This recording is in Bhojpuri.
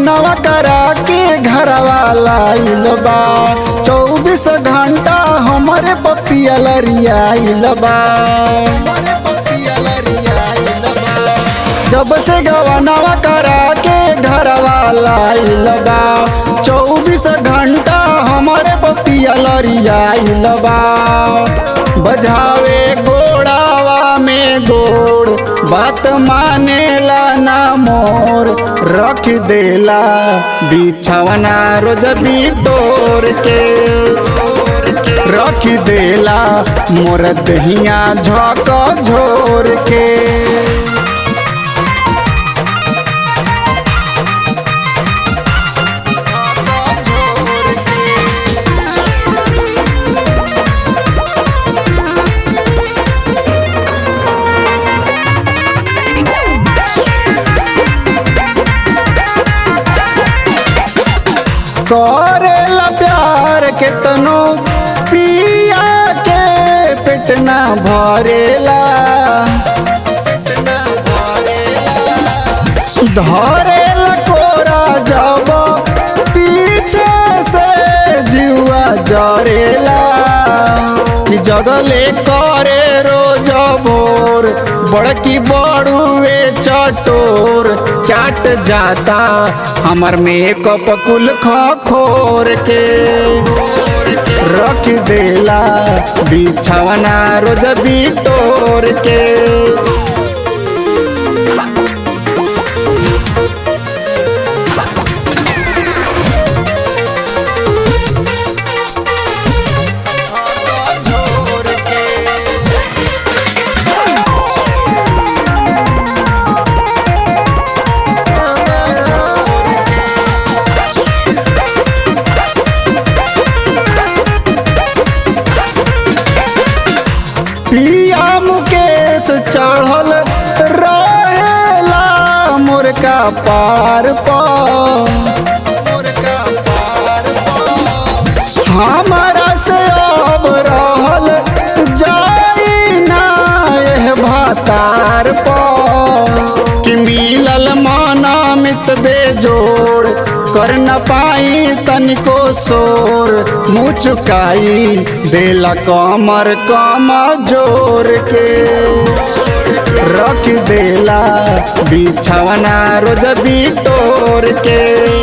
गवनवा करा के घरवा लाइल बा 24 घंटा हमरे पपिया लरियाइल बा। जब से गवनवा करा के घरवा लाइल बा 24 घंटा हमारे पपिया लरियाइल बा। बजावे गोड़ावा में गोड़ बात मानेला ना मोर रख देला बिछवना रोज बिटोर के रख देला मोर दहिया झक झोर के। करेला प्यार के तनो पिया के पेट ना भरेला धरेला कोरा जब पीछे से जुआ जरेला कि जगले करे रोज भोर बड़की बड़ुए चटोर चाट जाता हमर मेकअप कुल खोर के रख देला बिछवना रोज बिटोर के। पिया मुकेश चढ़ल रहेला मुर्गा पार हमारा से अब रहल जाई ना यह भातार कि मिलल माना मित बेजोड़ कर न पाई तनिको शोर मुँह चुकाई देला कमर कम जोर के रख देला बिछवना रोज बिटोर के।